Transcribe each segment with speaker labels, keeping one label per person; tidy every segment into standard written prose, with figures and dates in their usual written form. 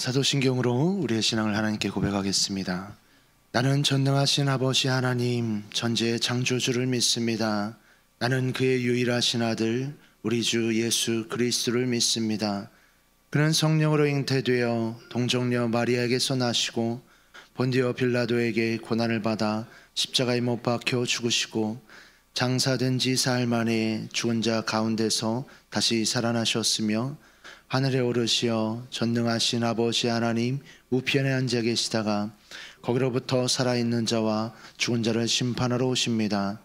Speaker 1: 사도신경으로 우리의 신앙을 하나님께 고백하겠습니다. 나는 전능하신 아버지 하나님 전지의 창조주를 믿습니다. 나는 그의 유일하신 아들 우리 주 예수 그리스도를 믿습니다. 그는 성령으로 잉태되어 동정녀 마리아에게서 나시고 본디오 빌라도에게 고난을 받아 십자가에 못 박혀 죽으시고 장사된 지 사흘 만에 죽은 자 가운데서 다시 살아나셨으며 하늘에 오르시어 전능하신 아버지 하나님 우편에 앉아 계시다가 거기로부터 살아있는 자와 죽은 자를 심판하러 오십니다.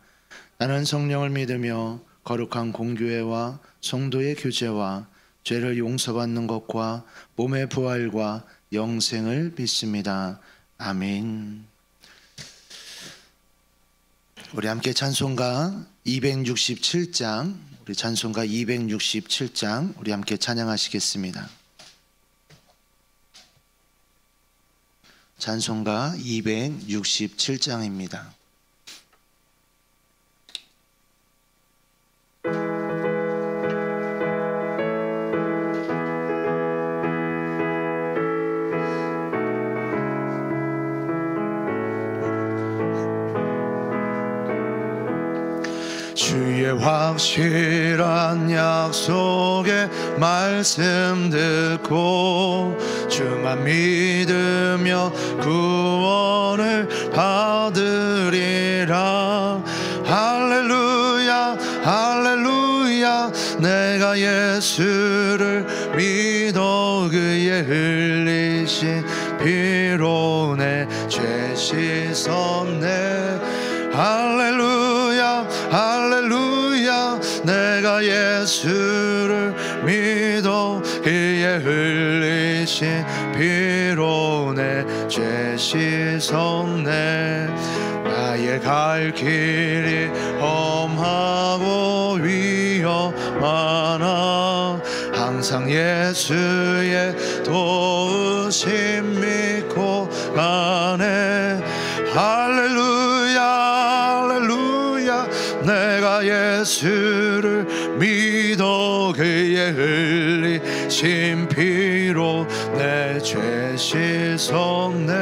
Speaker 1: 나는 성령을 믿으며 거룩한 공교회와 성도의 교제와 죄를 용서받는 것과 몸의 부활과 영생을 믿습니다. 아멘. 우리 함께 찬송가 267장, 우리 찬송가 267장 우리 함께 찬양하시겠습니다. 찬송가 267장입니다. 주의 확실한 약속의 말씀 듣고 주만 믿으며 구원을 받으리라. 할렐루야 할렐루야. 내가 예수를 믿어 그의 흘리신 피로 내 죄 씻었네. 할렐루야 할렐루야. 내가 예수를 믿어 그의 흘리신 피로 내 죄 씻었네. 나의 갈 길이 험하고 위험하나 항상 예수의 도우심 믿고 가네. 할렐루야 내가 예수를 믿어 그의 흘리신 피로 내 죄 씻었네.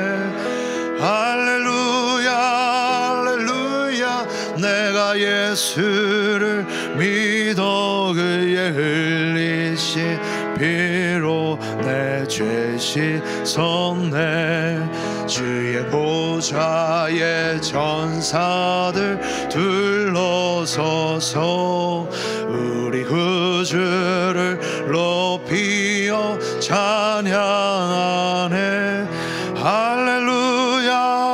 Speaker 1: 할렐루야 할렐루야. 내가 예수를 믿어 그의 흘리신 피로 내 죄 씻었네. 주의 보좌에 전사들 둘러서서 우리 구주를 높이어 찬양하네. 할렐루야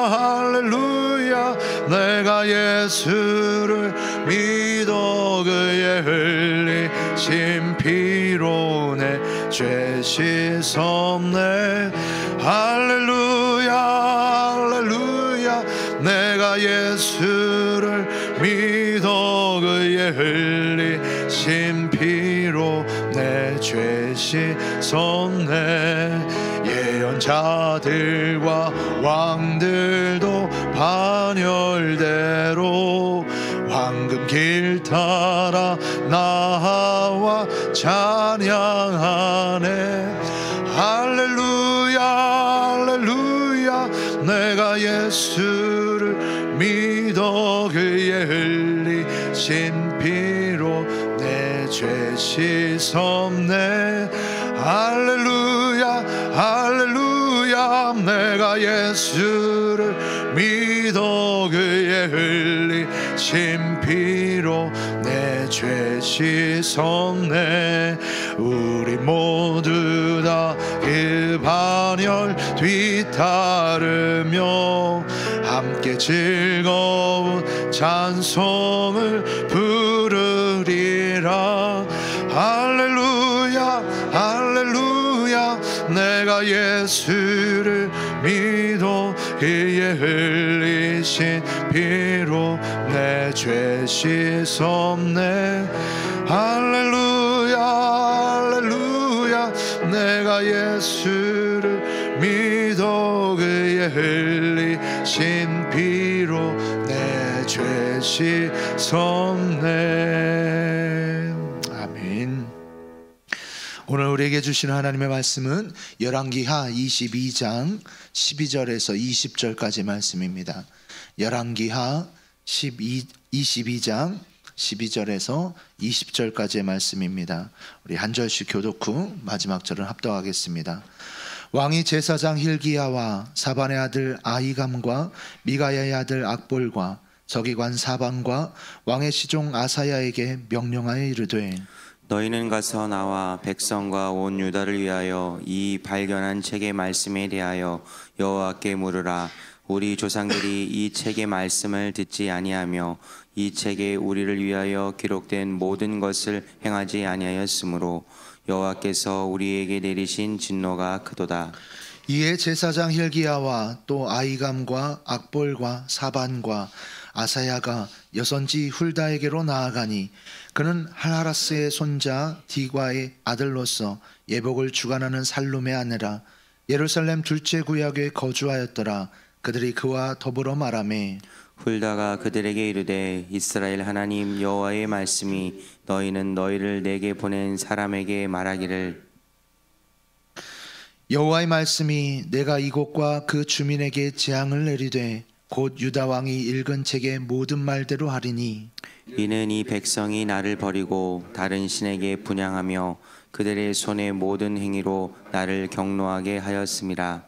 Speaker 1: 할렐루야. 내가 예수를 믿어 그의 흘리신 피로 내 죄 씻었네. 할렐루야 할렐루야. 내가 예수를 믿어 그의 흘리신 피로 내 죄 씻었네. 예언자들과 왕들도 반열대로 황금 길 따라 나와 찬양하네. 할렐루야 할렐루야. 내가 예수를 믿어 그의 흘리신 피로 내 죄 씻었네. 할렐루야 할렐루야. 내가 예수를 믿어 그의 흘리신 피로 내 죄 씻었네. 우리 모두 다 그 반열 뒤따르며 함께 즐거운 찬송을 부르리라. 할렐루야 할렐루야. 내가 예수를 믿어 그의 흘리신 피로 내 죄 씻었네. 할렐루야 할렐루야. 내가 예수를 믿어 그의 흘리신 피로 내 죄 씻었네. 아멘. 오늘 우리에게 주시는 하나님의 말씀은 열왕기하 22장 12절에서 20절까지 말씀입니다. 열왕기하 22장 12절에서 20절까지의 말씀입니다. 우리 한 절씩 교독 후 마지막 절을 합독하겠습니다. 왕이 제사장 hil기야와 사반의 아들 아히감과 미가야의 아들 악볼과 서기관 사반과 왕의 시종 아사야에게 명령하여 이르되
Speaker 2: 너희는 가서 나와 백성과 온 유다를 위하여 이 발견한 책의 말씀에 대하여 여호와께 물으라. 우리 조상들이 이 책의 말씀을 듣지 아니하며 이 책에 우리를 위하여 기록된 모든 것을 행하지 아니하였으므로 여호와께서 우리에게 내리신 진노가 크도다.
Speaker 1: 이에 제사장 hil기야와 또 아히감과 악볼과 사반과 아사야가 여선지 훌다에게로 나아가니 그는 할하라스의 손자 디과의 아들로서 예복을 주관하는 살룸의 아내라. 예루살렘 둘째 구역에 거주하였더라. 그들이 그와 더불어 말하매
Speaker 2: 훌다가 그들에게 이르되 이스라엘 하나님 여호와의 말씀이 너희는 너희를 내게 보낸 사람에게 말하기를
Speaker 1: 여호와의 말씀이 내가 이곳과 그 주민에게 재앙을 내리되 곧 유다 왕이 읽은 책의 모든 말대로 하리니
Speaker 2: 이는 이 백성이 나를 버리고 다른 신에게 분향하며 그들의 손의 모든 행위로 나를 경노하게 하였음이라.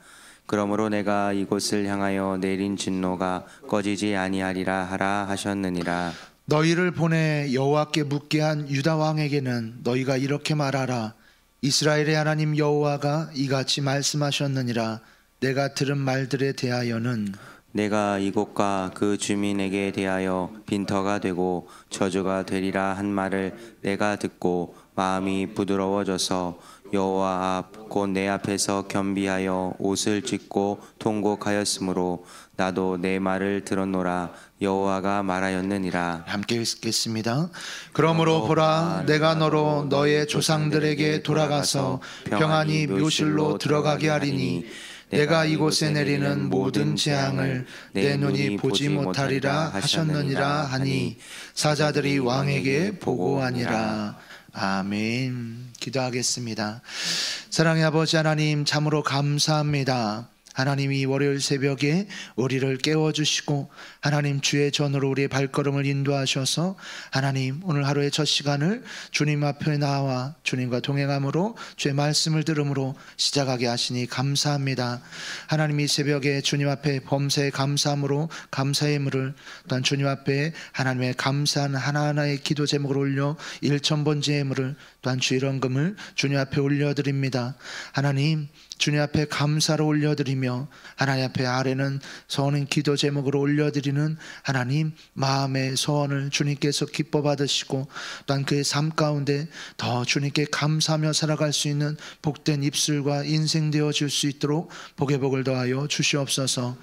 Speaker 2: 그러므로 내가 이곳을 향하여 내린 진노가 꺼지지 아니하리라 하라 하셨느니라.
Speaker 1: 너희를 보내 여호와께 묻게 한 유다 왕에게는 너희가 이렇게 말하라. 이스라엘의 하나님 여호와가 이같이 말씀하셨느니라. 내가 들은 말들에 대하여는
Speaker 2: 내가 이곳과 그 주민에게 대하여 빈터가 되고 저주가 되리라 한 말을 내가 듣고 마음이 부드러워져서 여호와 앞 곧 내 앞에서 겸비하여 옷을 찢고 통곡하였으므로 나도 내 말을 들었노라. 여호와가 말하였느니라.
Speaker 1: 함께 읽겠습니다. 그러므로 보라 내가 너로 너의 조상들에게 돌아가서 평안히 묘실로 들어가게 하리니 내가 이곳에 내리는 모든 재앙을 내 눈이 보지 못하리라 하셨느니라 하니 사자들이 왕에게 보고하니라. 아멘. 기도하겠습니다. 사랑의 아버지 하나님 참으로 감사합니다. 하나님이 월요일 새벽에 우리를 깨워주시고 하나님 주의 전으로 우리의 발걸음을 인도하셔서 하나님 오늘 하루의 첫 시간을 주님 앞에 나와 주님과 동행함으로 주의 말씀을 들음으로 시작하게 하시니 감사합니다. 하나님 이 새벽에 주님 앞에 범사에 감사함으로 감사의 예물을 또한 주님 앞에 하나님의 감사한 하나하나의 기도 제목을 올려 1,000번째 예물을 또한 주의 헌금을 주님 앞에 올려드립니다. 하나님 주님 앞에 감사로 올려드리며 하나님 앞에 아래는 서는 기도 제목으로 올려드리는 하나님 마음의 소원을 주님께서 기뻐 받으시고 또한 그의 삶 가운데 더 주님께 감사하며 살아갈 수 있는 복된 입술과 인생 되어질 수 있도록 복의 복을 더하여 주시옵소서.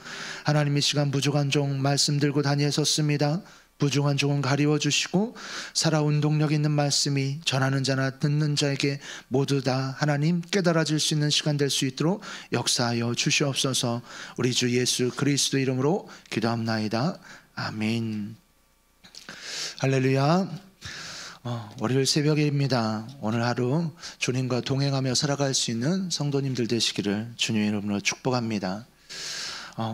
Speaker 1: 하나님 이 시간 부족한 종 말씀 들고 다니셨습니다. 부족한 종은 가리워 주시고 살아온 동력 있는 말씀이 전하는 자나 듣는 자에게 모두 다 하나님 깨달아질 수 있는 시간 될 수 있도록 역사하여 주시옵소서. 우리 주 예수 그리스도 이름으로 기도합나이다. 아멘. 할렐루야. 월요일 새벽입니다. 오늘 하루 주님과 동행하며 살아갈 수 있는 성도님들 되시기를 주님의 이름으로 축복합니다.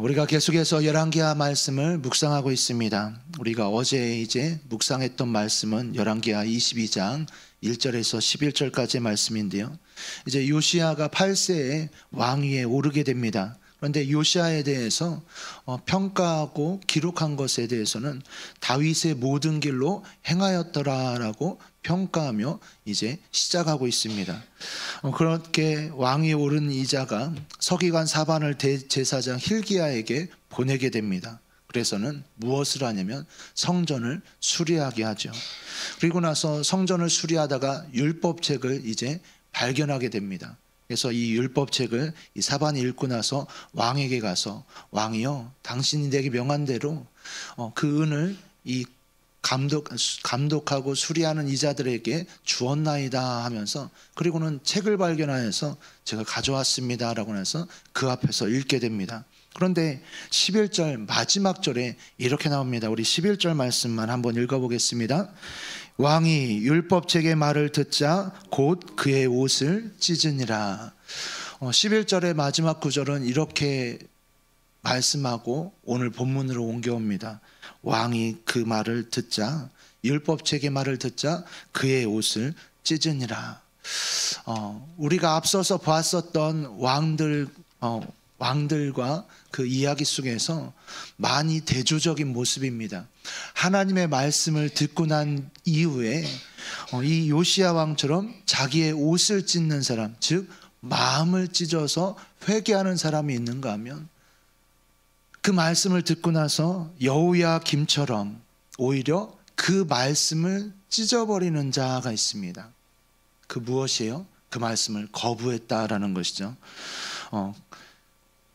Speaker 1: 우리가 계속해서 열왕기하 말씀을 묵상하고 있습니다. 우리가 어제 이제 묵상했던 말씀은 열왕기하 22장 1절에서 11절까지의 말씀인데요. 이제 요시야가 8세에 왕위에 오르게 됩니다. 그런데 요시야에 대해서 평가하고 기록한 것에 대해서는 다윗의 모든 길로 행하였더라라고 평가하며 이제 시작하고 있습니다. 그렇게 왕위에 오른 이자가 서기관 사반을 대제사장 hil기야에게 보내게 됩니다. 그래서는 무엇을 하냐면 성전을 수리하게 하죠. 그리고 나서 성전을 수리하다가 율법책을 이제 발견하게 됩니다. 그래서 이 율법책을 이 사반이 읽고 나서 왕에게 가서 왕이여 당신이 내게 명한 대로 그 은을 이 감독하고 수리하는 이자들에게 주었나이다 하면서 그리고는 책을 발견하여서 제가 가져왔습니다 라고 해서 그 앞에서 읽게 됩니다. 그런데 11절 마지막 절에 이렇게 나옵니다. 우리 11절 말씀만 한번 읽어보겠습니다. 왕이 율법책의 말을 듣자 곧 그의 옷을 찢으니라. 11절의 마지막 구절은 이렇게 말씀하고 오늘 본문으로 옮겨옵니다. 왕이 그 말을 듣자, 율법책의 말을 듣자 그의 옷을 찢으니라. 우리가 앞서서 보았었던 왕들과 그 이야기 속에서 많이 대조적인 모습입니다. 하나님의 말씀을 듣고 난 이후에 이 요시야 왕처럼 자기의 옷을 찢는 사람, 즉 마음을 찢어서 회개하는 사람이 있는가 하면 그 말씀을 듣고 나서 여호야김처럼 오히려 그 말씀을 찢어버리는 자가 있습니다. 그 무엇이에요? 그 말씀을 거부했다라는 것이죠.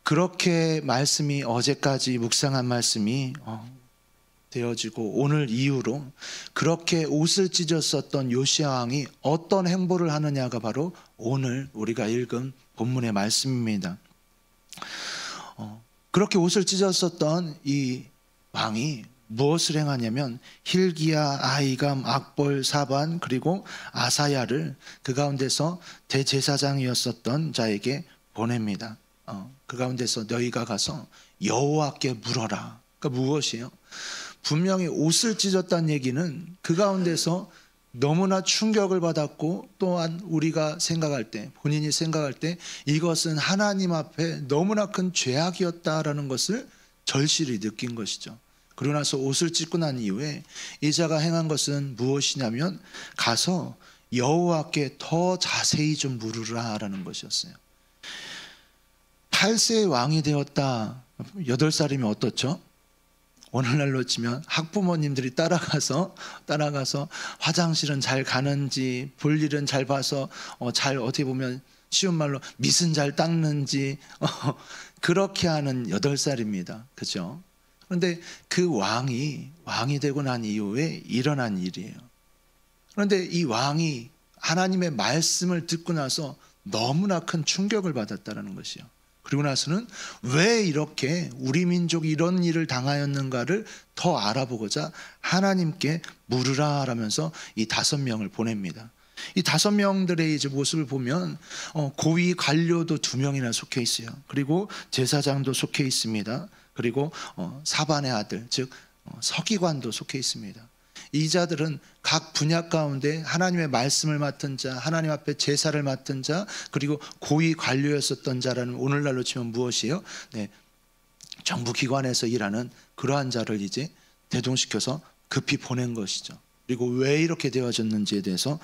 Speaker 1: 그렇게 말씀이 어제까지 묵상한 말씀이 되어지고 오늘 이후로 그렇게 옷을 찢었었던 요시야 왕이 어떤 행보를 하느냐가 바로 오늘 우리가 읽은 본문의 말씀입니다. 그렇게 옷을 찢었었던 이 왕이 무엇을 행하냐면 hil기야, 아히감, 악볼, 사반 그리고 아사야를 그 가운데서 대제사장이었었던 자에게 보냅니다. 그 가운데서 너희가 가서 여호와께 물어라. 그러니까 무엇이에요? 분명히 옷을 찢었다는 얘기는 그 가운데서 너무나 충격을 받았고 또한 우리가 생각할 때, 본인이 생각할 때 이것은 하나님 앞에 너무나 큰 죄악이었다라는 것을 절실히 느낀 것이죠. 그러고 나서 옷을 찢고 난 이후에 이 자가 행한 것은 무엇이냐면 가서 여호와께 더 자세히 좀 물으라라는 것이었어요. 8세의 왕이 되었다. 8살이면 어떻죠? 오늘날로 치면 학부모님들이 따라가서 화장실은 잘 가는지 볼일은 잘 봐서 잘 어떻게 보면 쉬운 말로 밑은 잘 닦는지 그렇게 하는 8살입니다. 그죠? 그런데 그 왕이 되고 난 이후에 일어난 일이에요. 그런데 이 왕이 하나님의 말씀을 듣고 나서 너무나 큰 충격을 받았다는 것이요. 그리고 나서는 왜 이렇게 우리 민족이 이런 일을 당하였는가를 더 알아보고자 하나님께 물으라 라면서 이 5명을 보냅니다. 이 5명들의 이제 모습을 보면 고위 관료도 2명이나 속해 있어요. 그리고 제사장도 속해 있습니다. 그리고 사반의 아들 즉 서기관도 속해 있습니다. 이 자들은 각 분야 가운데 하나님의 말씀을 맡은 자, 하나님 앞에 제사를 맡은 자, 그리고 고위 관료였었던 자라는 오늘날로 치면 무엇이에요? 네, 정부 기관에서 일하는 그러한 자를 이제 대동시켜서 급히 보낸 것이죠. 그리고 왜 이렇게 되어졌는지에 대해서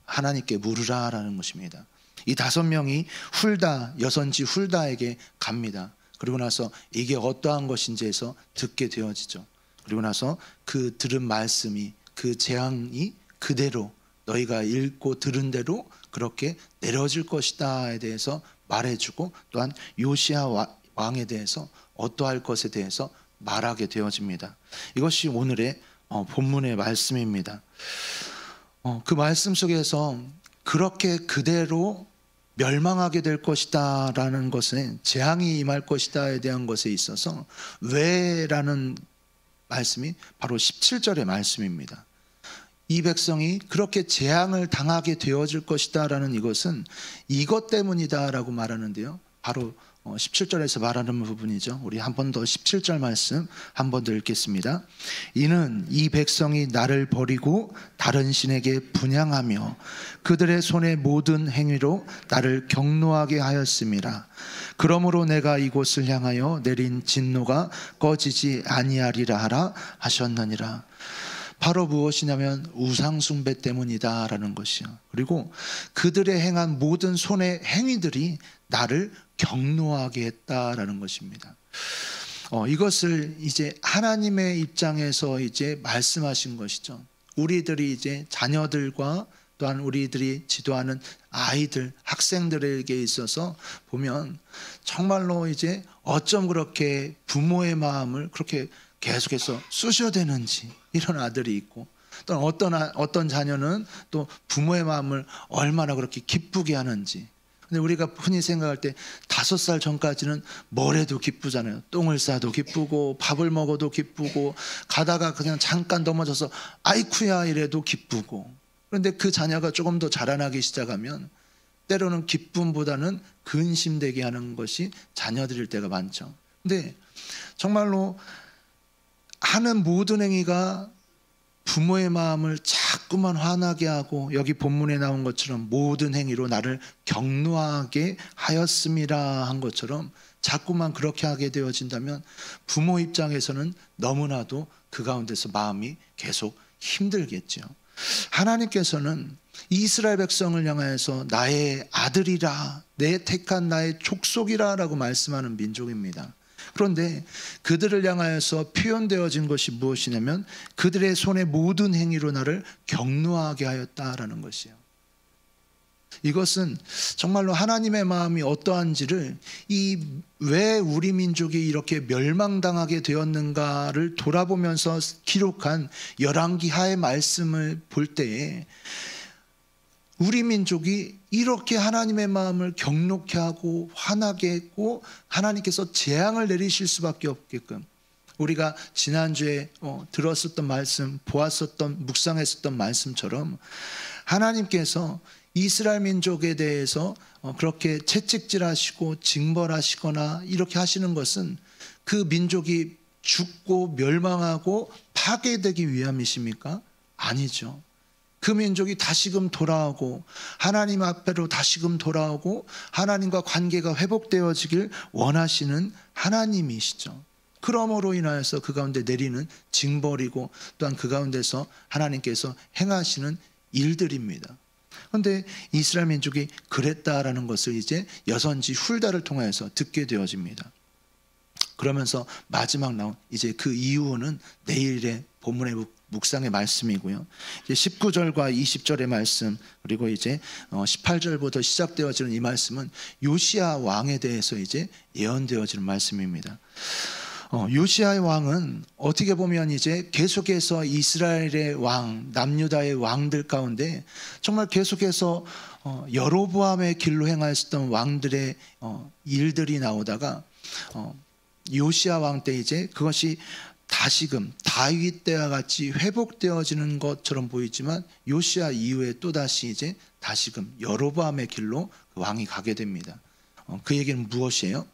Speaker 1: 하나님께 물으라라는 것입니다. 이 5명이 훌다, 여선지 훌다에게 갑니다. 그리고 나서 이게 어떠한 것인지에서 듣게 되어지죠. 그리고 나서 그 들은 말씀이 그 재앙이 그대로 너희가 읽고 들은 대로 그렇게 내려질 것이다에 대해서 말해주고 또한 요시야 왕에 대해서 어떠할 것에 대해서 말하게 되어집니다. 이것이 오늘의 본문의 말씀입니다. 그 말씀 속에서 그렇게 그대로 멸망하게 될 것이다 라는 것은 재앙이 임할 것이다에 대한 것에 있어서 왜라는 말씀이 바로 17절의 말씀입니다. 이 백성이 그렇게 재앙을 당하게 되어질 것이다 라는 이것은 이것 때문이다 라고 말하는데요. 바로 17절에서 말하는 부분이죠. 우리 한 번 더 17절 말씀 한 번 더 읽겠습니다. 이는 이 백성이 나를 버리고 다른 신에게 분향하며 그들의 손의 모든 행위로 나를 경노하게 하였음이라. 그러므로 내가 이곳을 향하여 내린 진노가 꺼지지 아니하리라 하라 하셨느니라. 바로 무엇이냐면 우상숭배 때문이다 라는 것이요. 그리고 그들의 행한 모든 손의 행위들이 나를 경노하게 했다라는 것입니다. 이것을 이제 하나님의 입장에서 이제 말씀하신 것이죠. 우리들이 이제 자녀들과 또한 우리들이 지도하는 아이들, 학생들에게 있어서 보면 정말로 이제 어쩜 그렇게 부모의 마음을 그렇게 계속해서 쑤셔대는지 이런 아들이 있고 또 어떤 자녀는 또 부모의 마음을 얼마나 그렇게 기쁘게 하는지 근데 우리가 흔히 생각할 때 5살 전까지는 뭘 해도 기쁘잖아요. 똥을 싸도 기쁘고 밥을 먹어도 기쁘고 가다가 그냥 잠깐 넘어져서 아이쿠야 이래도 기쁘고. 그런데 그 자녀가 조금 더 자라나기 시작하면 때로는 기쁨보다는 근심되게 하는 것이 자녀들일 때가 많죠. 근데 정말로 하는 모든 행위가 부모의 마음을 자꾸만 화나게 하고 여기 본문에 나온 것처럼 모든 행위로 나를 격노하게 하였음이라 한 것처럼 자꾸만 그렇게 하게 되어진다면 부모 입장에서는 너무나도 그 가운데서 마음이 계속 힘들겠죠. 하나님께서는 이스라엘 백성을 향하여서 나의 아들이라, 내 택한 나의 족속이라 라고 말씀하는 민족입니다. 그런데 그들을 향하여서 표현되어진 것이 무엇이냐면 그들의 손의 모든 행위로 나를 격노하게 하였다라는 것이에요. 이것은 정말로 하나님의 마음이 어떠한지를 왜 우리 민족이 이렇게 멸망당하게 되었는가를 돌아보면서 기록한 열왕기하의 말씀을 볼 때에 우리 민족이 이렇게 하나님의 마음을 격노케 하고 화나게 했고 하나님께서 재앙을 내리실 수밖에 없게끔 우리가 지난주에 들었었던 말씀, 보았었던, 묵상했었던 말씀처럼 하나님께서 이스라엘 민족에 대해서 그렇게 채찍질하시고 징벌하시거나 이렇게 하시는 것은 그 민족이 죽고 멸망하고 파괴되기 위함이십니까? 아니죠. 그 민족이 다시금 돌아오고 하나님 앞으로 다시금 돌아오고 하나님과 관계가 회복되어지길 원하시는 하나님이시죠. 그러므로 인하여서 그 가운데 내리는 징벌이고 또한 그 가운데서 하나님께서 행하시는 일들입니다. 그런데 이스라엘 민족이 그랬다라는 것을 이제 여선지 훌다를 통해서 듣게 되어집니다. 그러면서 마지막 나온 이제 그 이유는 내일의 본문의 묵상의 말씀이고요. 이제 19절과 20절의 말씀 그리고 이제 18절부터 시작되어지는 이 말씀은 요시야 왕에 대해서 이제 예언되어지는 말씀입니다. 요시야의 왕은 어떻게 보면 이제 계속해서 이스라엘의 왕, 남유다의 왕들 가운데 정말 계속해서 여로보암의 길로 행하였던 왕들의 일들이 나오다가 요시야 왕 때 이제 그것이 다시금 다윗 때와 같이 회복되어지는 것처럼 보이지만 요시야 이후에 또다시 이제 다시금 여로보암의 길로 왕이 가게 됩니다. 그 얘기는 무엇이에요?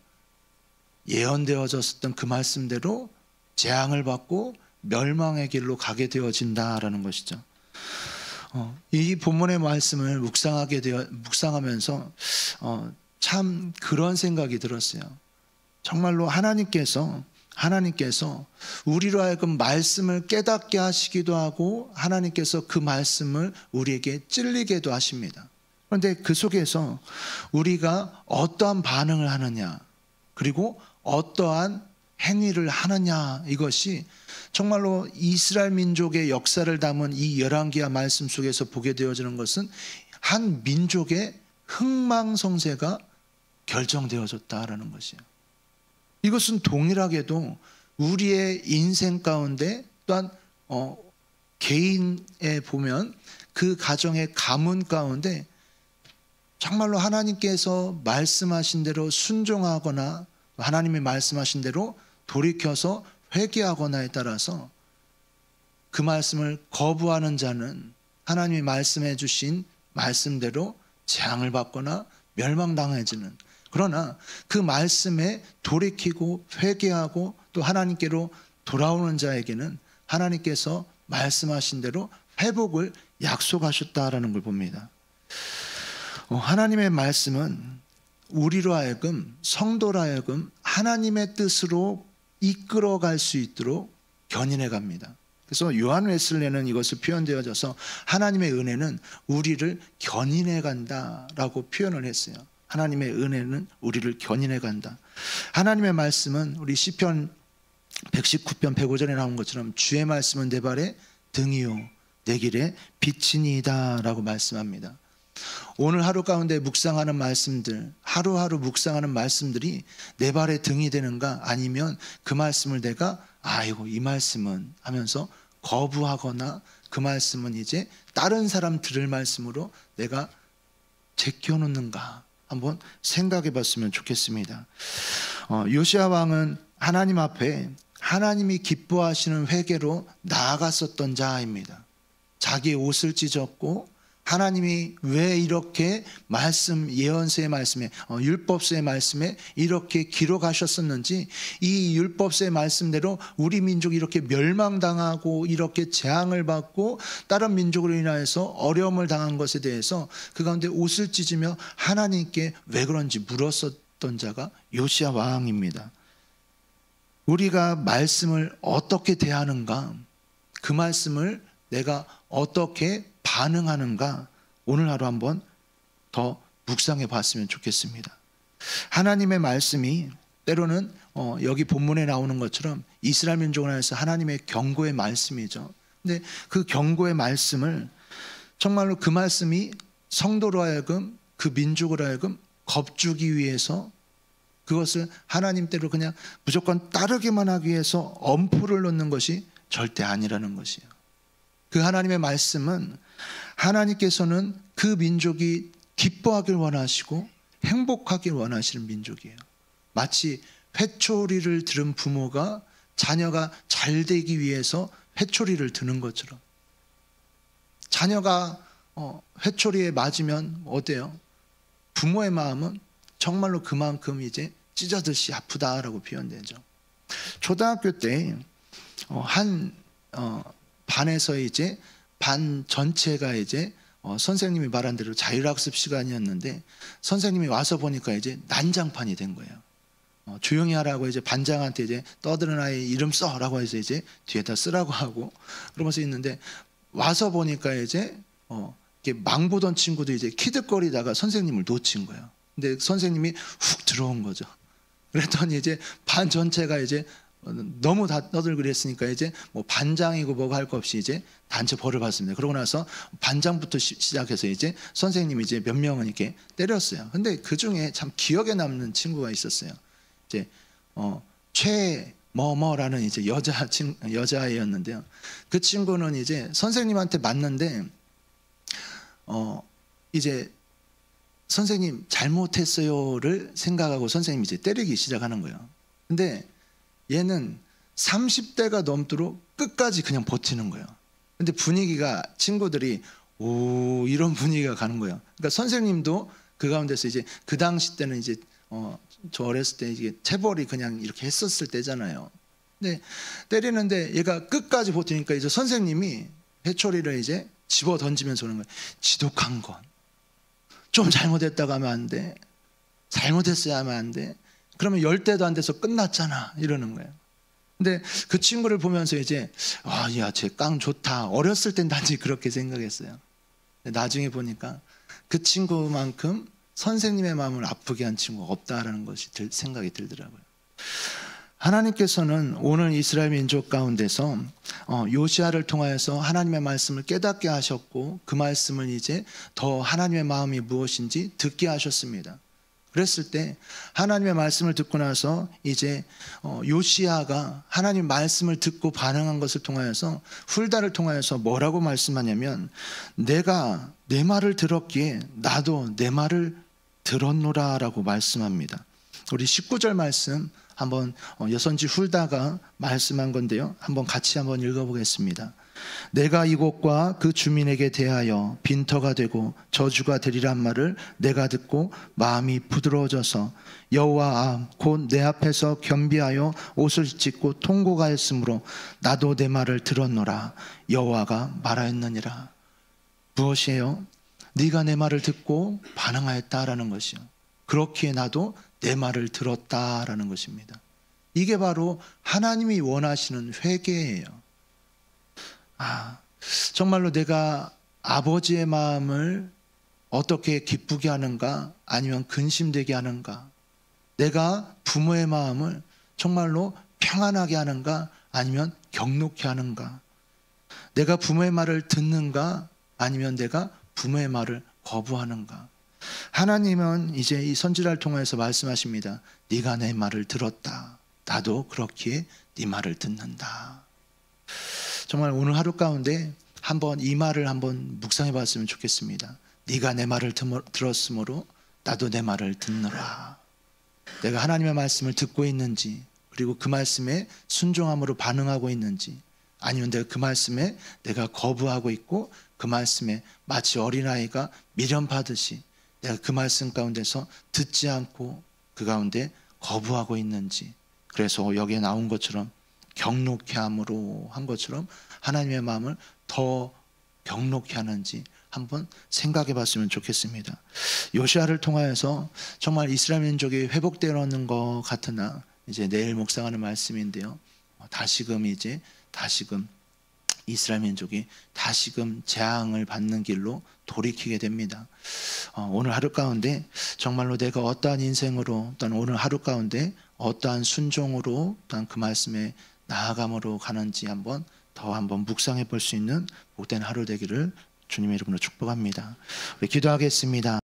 Speaker 1: 예언되어졌던 그 말씀대로 재앙을 받고 멸망의 길로 가게 되어진다라는 것이죠. 이 본문의 말씀을 묵상하면서 참 그런 생각이 들었어요. 정말로 하나님께서 우리로 하여금 말씀을 깨닫게 하시기도 하고 하나님께서 그 말씀을 우리에게 찔리게도 하십니다. 그런데 그 속에서 우리가 어떠한 반응을 하느냐 그리고 어떠한 행위를 하느냐 이것이 정말로 이스라엘 민족의 역사를 담은 이 열왕기하 말씀 속에서 보게 되어지는 것은 한 민족의 흥망성쇠가 결정되어졌다라는 것이에요. 이것은 동일하게도 우리의 인생 가운데 또한 개인에 보면 그 가정의 가문 가운데 정말로 하나님께서 말씀하신 대로 순종하거나 하나님이 말씀하신 대로 돌이켜서 회개하거나에 따라서 그 말씀을 거부하는 자는 하나님이 말씀해 주신 말씀대로 재앙을 받거나 멸망당해지는, 그러나 그 말씀에 돌이키고 회개하고 또 하나님께로 돌아오는 자에게는 하나님께서 말씀하신 대로 회복을 약속하셨다라는 걸 봅니다. 하나님의 말씀은 우리로 하여금, 성도로 하여금 하나님의 뜻으로 이끌어갈 수 있도록 견인해 갑니다. 그래서 요한 웨슬레는 이것을 표현되어져서 하나님의 은혜는 우리를 견인해 간다라고 표현을 했어요. 하나님의 은혜는 우리를 견인해 간다. 하나님의 말씀은 우리 시편 119편 105절에 나온 것처럼 주의 말씀은 내 발의 등이요 내 길의 빛이니이다 라고 말씀합니다. 오늘 하루 가운데 묵상하는 말씀들, 하루하루 묵상하는 말씀들이 내 발의 등이 되는가, 아니면 그 말씀을 내가 아이고 이 말씀은 하면서 거부하거나 그 말씀은 이제 다른 사람 들을 말씀으로 내가 제껴놓는가, 한번 생각해 봤으면 좋겠습니다. 요시야 왕은 하나님 앞에 하나님이 기뻐하시는 회개로 나아갔었던 자입니다. 자기의 옷을 찢었고 하나님이 왜 이렇게 말씀, 예언서의 말씀에, 율법서의 말씀에 이렇게 기록하셨었는지, 이 율법서의 말씀대로 우리 민족이 이렇게 멸망당하고 이렇게 재앙을 받고 다른 민족으로 인하여서 어려움을 당한 것에 대해서 그 가운데 옷을 찢으며 하나님께 왜 그런지 물었었던 자가 요시야 왕입니다. 우리가 말씀을 어떻게 대하는가, 그 말씀을 내가 어떻게 반응하는가, 오늘 하루 한번 더 묵상해 봤으면 좋겠습니다. 하나님의 말씀이 때로는 여기 본문에 나오는 것처럼 이스라엘 민족을 향해서 하나님의 경고의 말씀이죠. 근데 그 경고의 말씀을 정말로 그 말씀이 성도로 하여금, 그 민족으로 하여금 겁주기 위해서, 그것을 하나님대로 그냥 무조건 따르기만 하기 위해서 엄포를 놓는 것이 절대 아니라는 것이에요. 그 하나님의 말씀은 하나님께서는 그 민족이 기뻐하길 원하시고 행복하길 원하시는 민족이에요. 마치 회초리를 들은 부모가 자녀가 잘 되기 위해서 회초리를 드는 것처럼, 자녀가 회초리에 맞으면 어때요? 부모의 마음은 정말로 그만큼 이제 찢어듯이 아프다라고 표현되죠. 초등학교 때 한 반에서 이제 반 전체가 이제 선생님이 말한 대로 자율학습 시간이었는데, 선생님이 와서 보니까 이제 난장판이 된 거예요. 조용히 하라고 이제 반장한테 이제 떠드는 아이 이름 써라고 해서 이제 뒤에다 쓰라고 하고 그러면서 있는데, 와서 보니까 이제 이렇게 망 보던 친구도 이제 키득거리다가 선생님을 놓친 거예요. 근데 선생님이 훅 들어온 거죠. 그랬더니 이제 반 전체가 이제 너무 다 떠들그랬으니까 이제 뭐 반장이고 뭐가 할 거 없이 이제 단체 벌을 받습니다. 그러고 나서 반장부터 시작해서 이제 선생님이 이제 몇 명은 이렇게 때렸어요. 근데 그 중에 참 기억에 남는 친구가 있었어요. 이제 최뭐뭐라는 이제 여자아이였는데요. 그 친구는 이제 선생님한테 맞는데 이제 선생님 잘못했어요를 생각하고 선생님이 이제 때리기 시작하는 거예요. 근데 얘는 30대가 넘도록 끝까지 그냥 버티는 거예요. 근데 분위기가, 친구들이 오 이런 분위기가 가는 거예요. 그러니까 선생님도 그 가운데서 이제 그 당시 때는 이제 저 어렸을 때 이게 체벌이 그냥 이렇게 했었을 때잖아요. 근데 때리는데 얘가 끝까지 버티니까 이제 선생님이 회초리를 이제 집어 던지면서 오는 거예요. 지독한 건 좀 잘못했다고 하면 안 돼. 잘못했어야 하면 안 돼. 그러면 10대도 안 돼서 끝났잖아. 이러는 거예요. 근데 그 친구를 보면서 이제 야, 쟤 깡 좋다. 어렸을 땐 단지 그렇게 생각했어요. 나중에 보니까 그 친구만큼 선생님의 마음을 아프게 한 친구가 없다라는 것이 생각이 들더라고요. 하나님께서는 오늘 이스라엘 민족 가운데서 요시야를 통하여서 하나님의 말씀을 깨닫게 하셨고, 그 말씀을 이제 더 하나님의 마음이 무엇인지 듣게 하셨습니다. 그랬을 때 하나님의 말씀을 듣고 나서 이제 요시야가 하나님 말씀을 듣고 반응한 것을 통하여서 훌다를 통하여서 뭐라고 말씀하냐면, 내가 내 말을 들었기에 나도 내 말을 들었노라 라고 말씀합니다. 우리 19절 말씀 한번 여선지 훌다가 말씀한 건데요, 한번 같이 한번 읽어보겠습니다. 내가 이곳과 그 주민에게 대하여 빈터가 되고 저주가 되리란 말을 내가 듣고 마음이 부드러워져서 여호와 곧 내 앞에서 겸비하여 옷을 찢고 통곡하였으므로 나도 내 말을 들었노라. 여호와가 말하였느니라. 무엇이에요? 네가 내 말을 듣고 반응하였다라는 것이요, 그렇기에 나도 내 말을 들었다라는 것입니다. 이게 바로 하나님이 원하시는 회개예요. 정말로 내가 아버지의 마음을 어떻게 기쁘게 하는가, 아니면 근심되게 하는가, 내가 부모의 마음을 정말로 평안하게 하는가, 아니면 격놓게 하는가, 내가 부모의 말을 듣는가, 아니면 내가 부모의 말을 거부하는가. 하나님은 이제 이 선지자를 통해서 말씀하십니다. 네가 내 말을 들었다. 나도 그렇기에 네 말을 듣는다. 정말 오늘 하루 가운데 한번 이 말을 한번 묵상해 봤으면 좋겠습니다. 네가 내 말을 들었으므로 나도 내 말을 듣노라. 내가 하나님의 말씀을 듣고 있는지, 그리고 그 말씀에 순종함으로 반응하고 있는지, 아니면 내가 그 말씀에 내가 거부하고 있고 그 말씀에 마치 어린아이가 미련받듯이 내가 그 말씀 가운데서 듣지 않고 그 가운데 거부하고 있는지. 그래서 여기에 나온 것처럼 경록케 함으로 한 것처럼 하나님의 마음을 더 경록케 하는지 한번 생각해 봤으면 좋겠습니다. 요시아를 통하여서 정말 이스라엘 민족이 회복되어오는 것 같으나 이제 내일 묵상하는 말씀인데요. 다시금 이스라엘 민족이 다시금 재앙을 받는 길로 돌이키게 됩니다. 오늘 하루 가운데 정말로 내가 어떠한 인생으로, 또는 오늘 하루 가운데 어떠한 순종으로, 또는 그 말씀에 나아감으로 가는지 한번 묵상해 볼 수 있는 복된 하루 되기를 주님의 이름으로 축복합니다. 우리 기도하겠습니다.